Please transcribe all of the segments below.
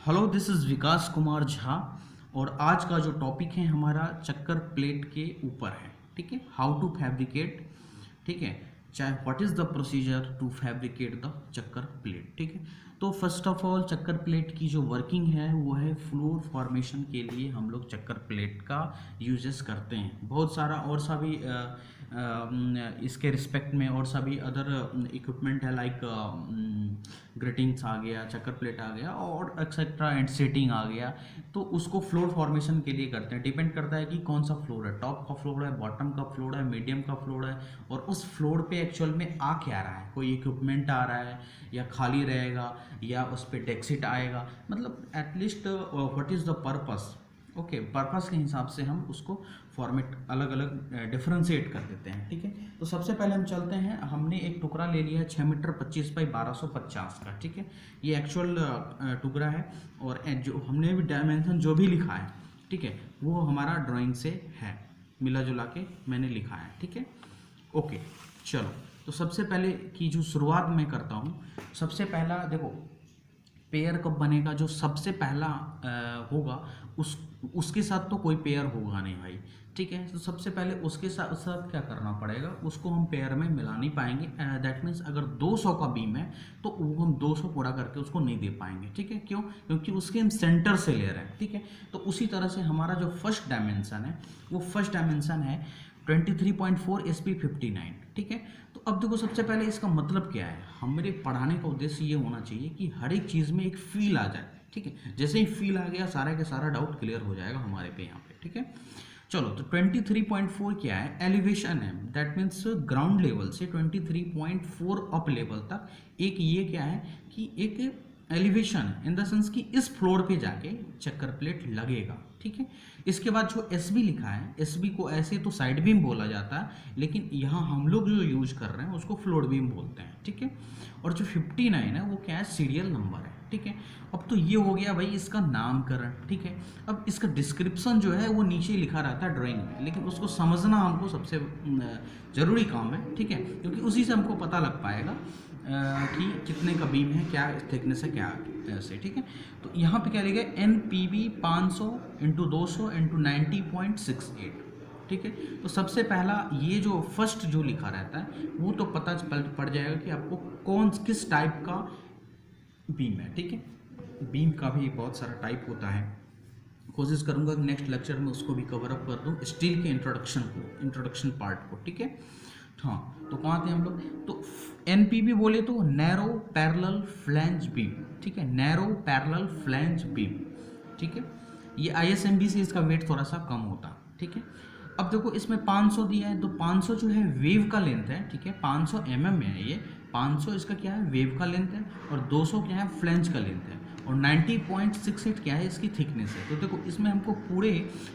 Hello, this is विकास कुमार झा। और आज का जो टॉपिक है हमारा चक्कर प्लेट के ऊपर है। ठीक है, हाउ टू फैब्रिकेट। ठीक है, चाहे what is the procedure to fabricate the चक्कर प्लेट। ठीक है, तो फर्स्ट ऑफ ऑल चक्कर प्लेट की जो वर्किंग है वो है फ्लोर फॉर्मेशन के लिए हम लोग चक्कर प्लेट का यूजेस करते हैं। बहुत सारा और सा भी इसके रिस्पेक्ट में और सभी अदर इक्विपमेंट है, लाइक ग्रिटिंग्स आ गया, चक्कर प्लेट आ गया और एक्सेट्रा एंड सेटिंग आ गया। तो उसको फ्लोर फॉर्मेशन के लिए करते हैं। डिपेंड करता है कि कौन सा फ्लोर है, टॉप का फ्लोर है, बॉटम का फ्लोर है, मीडियम का फ्लोर है, और उस फ्लोर पे एक्चुअल में आ क्या रहा है। कोई इक्विपमेंट आ रहा है या खाली रहेगा या उस पर डेक्सिट आएगा, मतलब at least what is the purpose. Okay, purpose के हिसाब से हम उसको फॉर्मेट अलग अलग डिफ्रेंशिएट कर देते हैं। ठीक है, तो सबसे पहले हम चलते हैं। हमने एक टुकड़ा ले लिया है 6 मीटर 25 बाई 1250 का। ठीक है, ये एक्चुअल टुकड़ा है और जो हमने भी डायमेंशन जो भी लिखा है, ठीक है, वो हमारा ड्राइंग से है, मिला जुला के मैंने लिखा है। ठीक है, ओके, चलो। तो सबसे पहले की जो शुरुआत मैं करता हूँ, सबसे पहला देखो पेयर कब बनेगा। जो सबसे पहला होगा उसके साथ तो कोई पेयर होगा नहीं भाई। ठीक है, तो सबसे पहले उसके साथ क्या करना पड़ेगा, उसको हम पेयर में मिला नहीं पाएंगे। दैट मीन्स अगर 200 का बीम है तो वो हम 200 पूरा करके उसको नहीं दे पाएंगे। ठीक है, क्यों? क्योंकि उसके हम सेंटर से ले रहे हैं। ठीक है, तो उसी तरह से हमारा जो फर्स्ट डायमेंशन है वो फर्स्ट डायमेंशन है 23.4 SP59। ठीक है, तो अब देखो सबसे पहले इसका मतलब क्या है। हमारे पढ़ाने का उद्देश्य ये होना चाहिए कि हर एक चीज़ में एक फील आ जाए। ठीक है, जैसे ही फील आ गया सारा के सारा डाउट क्लियर हो जाएगा हमारे पे यहाँ पे। ठीक है, चलो। तो 23.4 क्या है? एलिवेशन है। दैट मीन्स ग्राउंड लेवल से 23.4 अप लेवल तक एक ये क्या है कि एक एलिवेशन इन द सेंस कि इस फ्लोर पे जाके चक्कर प्लेट लगेगा। ठीक है, इसके बाद जो एसबी लिखा है, एसबी को ऐसे तो साइड बीम बोला जाता है, लेकिन यहाँ हम लोग जो यूज कर रहे हैं उसको फ्लोर बीम बोलते हैं। ठीक है, और जो 59 है वो क्या है? सीरियल नंबर है। ठीक है, अब तो ये हो गया भाई इसका नामकरण। ठीक है, अब इसका डिस्क्रिप्शन जो है वो नीचे लिखा रहता है ड्राइंग में, लेकिन उसको समझना हमको सबसे ज़रूरी काम है। ठीक है, क्योंकि उसी से हमको पता लग पाएगा कि कितने का बीम है, क्या थिकनेस है, क्या ऐसे। ठीक है, तो यहाँ पे क्या लिखा है? NPB 500 × 200 × 90.68। ठीक है, तो सबसे पहला ये जो फर्स्ट जो लिखा रहता है वो तो पता पड़ जाएगा कि आपको किस टाइप का बीम है। ठीक है, बीम का भी बहुत सारा टाइप होता है। कोशिश करूंगा कि नेक्स्ट लेक्चर में उसको भी कवर अप कर दूं, स्टील के इंट्रोडक्शन पार्ट को। ठीक है, हाँ, तो कहाँ थे हम लोग? तो NPB बोले तो नैरो पैरेलल फ्लैंज बीम। ठीक है, नैरो पैरेलल फ्लैंज बीम। ठीक है, ये ISMB से इसका वेट थोड़ा सा कम होता। ठीक है, अब देखो इसमें 500 दिया है, तो 500 जो है वेव का लेंथ है। ठीक है, 500 mm है ये। 500 इसका क्या है? वेव का लेंथ है। और 200 क्या है? फ्लैंज का लेंथ है। और 90.68 क्या है? इसकी थिकनेस है। तो देखो इसमें हमको पूरे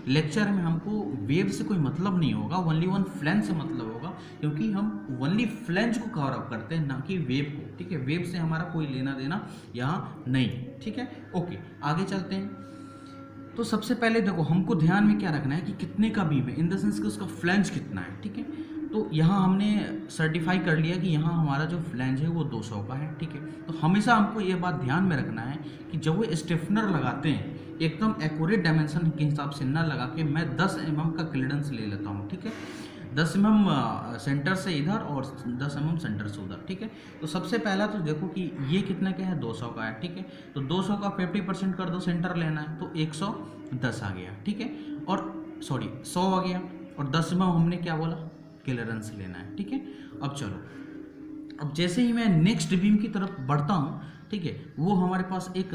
लेक्चर में हमको वेव से कोई मतलब नहीं होगा, ओनली वन फ्लैंज से मतलब होगा, क्योंकि हम ओनली फ्लैंज को कवर अप करते हैं, ना कि वेव को। ठीक है, वेव से हमारा कोई लेना देना यहाँ नहीं है। ठीक है, ओके, आगे चलते हैं। तो सबसे पहले देखो हमको ध्यान में क्या रखना है कि कितने का बीम है, इन द सेंस कि उसका फ्लैंज कितना है। ठीक है, तो यहाँ हमने सर्टिफाई कर लिया कि यहाँ हमारा जो फ्लैंज है वो 200 का है। ठीक है, तो हमेशा हमको ये बात ध्यान में रखना है कि जब वो स्टिफनर लगाते हैं एकदम एक्यूरेट डायमेंशन के हिसाब से ना लगा के मैं 10 mm का क्लियरेंस ले लेता हूँ। ठीक है, 10 mm सेंटर से इधर और 10 mm सेंटर से उधर। ठीक है, तो सबसे पहला तो देखो कि ये कितना का है? 200 का है। ठीक है, तो 200 का 50% कर दो, सेंटर लेना है तो 110 आ गया। ठीक है, और सॉरी 100 आ गया, और 10 mm हमने क्या बोला? क्लियरेंस लेना है। ठीक है, अब चलो, अब जैसे ही मैं नेक्स्ट बीम की तरफ बढ़ता हूँ, ठीक है, वो हमारे पास एक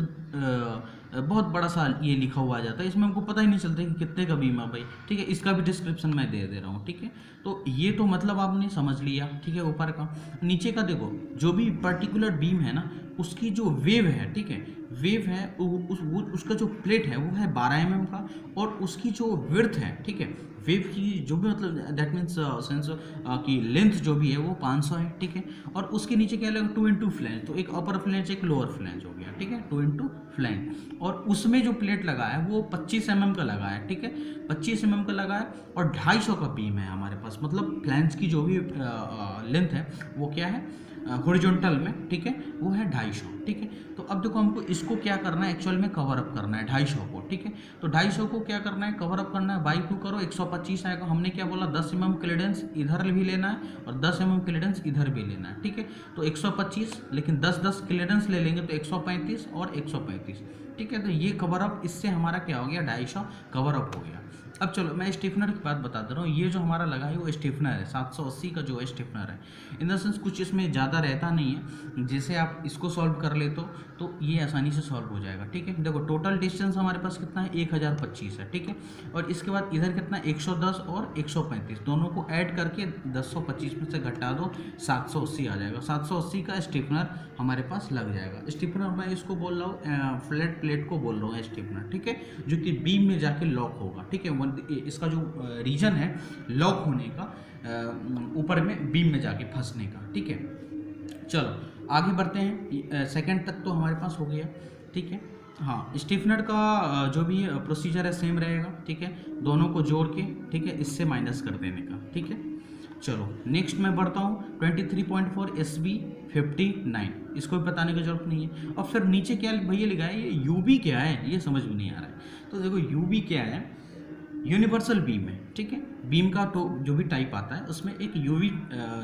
बहुत बड़ा सा ये लिखा हुआ आ जाता है। इसमें हमको पता ही नहीं चलता कि कितने का बीम है भाई। ठीक है, इसका भी डिस्क्रिप्शन मैं दे रहा हूँ। ठीक है, तो ये तो मतलब आपने समझ लिया। ठीक है, ऊपर का। नीचे का देखो, जो भी पर्टिकुलर बीम है ना उसकी जो वेव है, ठीक है, वेव है उसका जो प्लेट है वो है 12 mm का, और उसकी जो विड्थ है, ठीक है, वेव की जो भी मतलब दैट मीन्स सेंस की लेंथ जो भी है वो 500 है। ठीक है, और उसके नीचे क्या लगेगा? 2 × फ्लैंज, तो एक अपर फ्लैंज एक लोअर फ्लैंज हो गया। ठीक है, 2 × फ्लैंज, और उसमें जो प्लेट लगा है वो 25 mm का लगा है। ठीक है, 25 mm का लगा है, और 250 का बीम है हमारे पास, मतलब फ्लैंज की जो भी लेंथ है वो क्या है? हॉरिजॉन्टल में, ठीक है, वो है 250, ठीक है। तो अब देखो हमको इसको क्या करना है, एक्चुअल में कवर अप करना है 250 को, ठीक है। तो 250 को क्या करना है, कवर अप करना है, बाई 2 करो, 125 आएगा। हमने क्या बोला, 10 mm क्लीडेंस इधर भी लेना है और 10 mm क्लीडेंस इधर भी लेना है, ठीक है। तो 125, लेकिन 10-10 क्लीडेंस ले लेंगे तो 135 और 135, ठीक है। तो ये कवर अप, इससे हमारा क्या हो गया, 250 कवर अप हो गया। अब चलो मैं स्टिफनर की बात बता दे रहा हूँ। ये जो हमारा लगा है वो स्टिफनर है, 780 का जो है स्टिफनर है। इन द सेंस कुछ इसमें ज़्यादा रहता नहीं है, जैसे आप इसको सॉल्व कर ले तो ये आसानी से सॉल्व हो जाएगा, ठीक है। देखो टोटल डिस्टेंस हमारे पास कितना है, 1025 है, ठीक है। और इसके बाद इधर कितना, 110 और 135, दोनों को ऐड करके 1025 में से घटा दो, 780 आ जाएगा। 780 का स्टिफनर हमारे पास लग जाएगा। स्टिफनर मैं इसको बोल रहा हूँ, फ्लैट प्लेट को बोल रहा हूँ स्टिफनर, ठीक है, जो कि बीम में जाके लॉक होगा, ठीक है। इसका जो रीजन है लॉक होने का, ऊपर में बीम में जाके फंसने का, ठीक है। चलो आगे बढ़ते हैं, सेकंड तक तो हमारे पास हो गया, ठीक है। हाँ, स्टिफनर का जो भी प्रोसीजर है सेम रहेगा, ठीक है, दोनों को जोड़ के, ठीक है, इससे माइनस कर देने का, ठीक है। चलो नेक्स्ट मैं बढ़ता हूँ, 23.4 SB59, इसको भी बताने की जरूरत नहीं है। और फिर नीचे क्या भैया लिखा है, ये UB क्या है, ये समझ में नहीं आ रहा है। तो देखो UB क्या है, यूनिवर्सल बीम है, ठीक है। बीम का तो जो भी टाइप आता है उसमें एक यूवी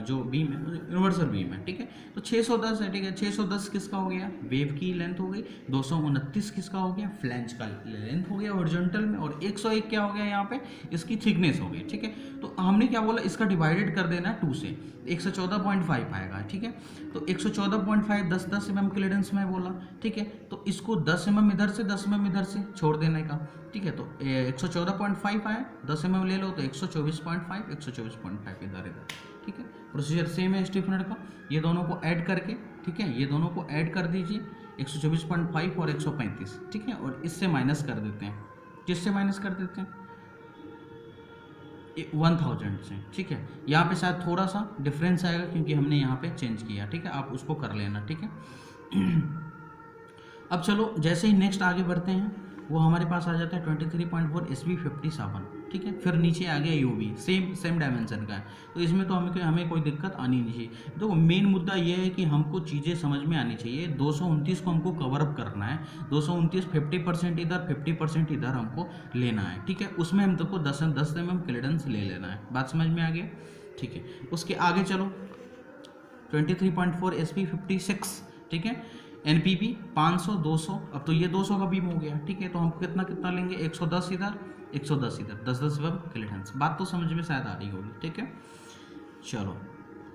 जो बीम है यूनिवर्सल बीम है, ठीक है। तो 610 है, ठीक है। 610 किसका हो गया, वेव की लेंथ हो गई। 229 किसका हो गया, फ्लैंज का लेंथ हो गया हॉरिजॉन्टल में। और 101 क्या हो गया यहाँ पे, इसकी थिकनेस हो गई, ठीक है। तो हमने क्या बोला, इसका डिवाइडेड कर देना है 2 से, 114.5 आएगा, ठीक है। तो 114.5 10-10 mm क्लीडेंस में बोला, ठीक है। तो इसको 10 mm इधर से 10 mm इधर से छोड़ देने का, ठीक है। तो 114.5 आया, 10 mm ले लो तो 124.5, 124.5 इधर, ठीक है। प्रोसीजर सेम है स्टिफनर का। ये दोनों को ऐड करके, ठीक है, ये दोनों को ऐड कर दीजिए, 124.5 और 135, ठीक है। और इससे माइनस कर देते हैं, किससे माइनस कर देते हैं, 1000 से, ठीक है। यहाँ पे शायद थोड़ा सा डिफरेंस आएगा क्योंकि हमने यहाँ पे चेंज किया, ठीक है। आप उसको कर लेना, ठीक है। अब चलो जैसे ही नेक्स्ट आगे बढ़ते हैं, वो हमारे पास आ जाता है 23.4 SB57, ठीक है। फिर नीचे आ गया UV, सेम डायमेंशन का है। तो इसमें तो हमें कोई दिक्कत आनी नहीं चाहिए। तो मेन मुद्दा ये है कि हमको चीज़ें समझ में आनी चाहिए। 229 को हमको कवर अप करना है, 229 50% इधर 50% इधर हमको लेना है, ठीक है। उसमें हम को 10 mm क्लीडेंस ले लेना है। बात समझ में आ गई, ठीक है। उसके आगे चलो 23.4 SB56, ठीक है। NPB 500 200, अब तो ये 200 का बीम हो गया, ठीक है। तो हम कितना लेंगे, 110 इधर 110 इधर, 10-10 mm क्लीडेंस। बात तो समझ में शायद आ रही होगी, ठीक है। चलो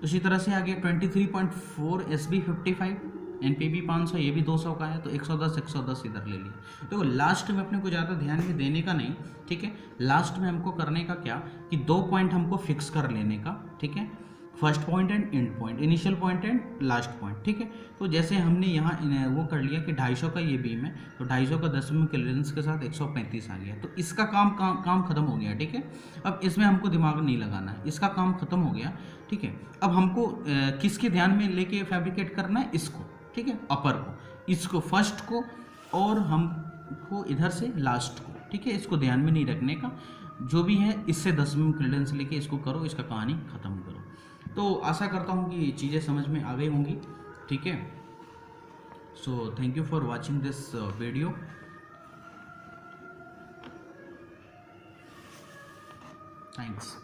उसी तरह से आगे 23.4 SB55, NPB 500, ये भी 200 का है। तो 110 इधर ले लिया। तो लास्ट में अपने को ज़्यादा ध्यान में देने का नहीं, ठीक है। लास्ट में हमको करने का क्या, कि 2 पॉइंट हमको फिक्स कर लेने का, ठीक है। First point and and point, initial point and last point, ठीक है। तो जैसे हमने यहाँ वो कर लिया कि 250 का ये बीम है, तो 250 का 10 mm क्लीडेंस के साथ 135 आ गया। तो इसका काम खत्म हो गया, ठीक है। अब इसमें हमको दिमाग नहीं लगाना है, इसका काम खत्म हो गया, ठीक है। अब हमको किसके ध्यान में लेके फैब्रिकेट करना है, इसको, ठीक है, अपर को, इसको फर्स्ट को, और हमको इधर से लास्ट को, ठीक है। इसको ध्यान में नहीं रखने का, जो भी है इससे 10 mm क्लीडेंस लेके इसको करो, इसका कहानी खत्म करो। तो आशा करता हूँ कि चीज़ें समझ में आ गई होंगी, ठीक है। So thank you for watching this video. Thanks.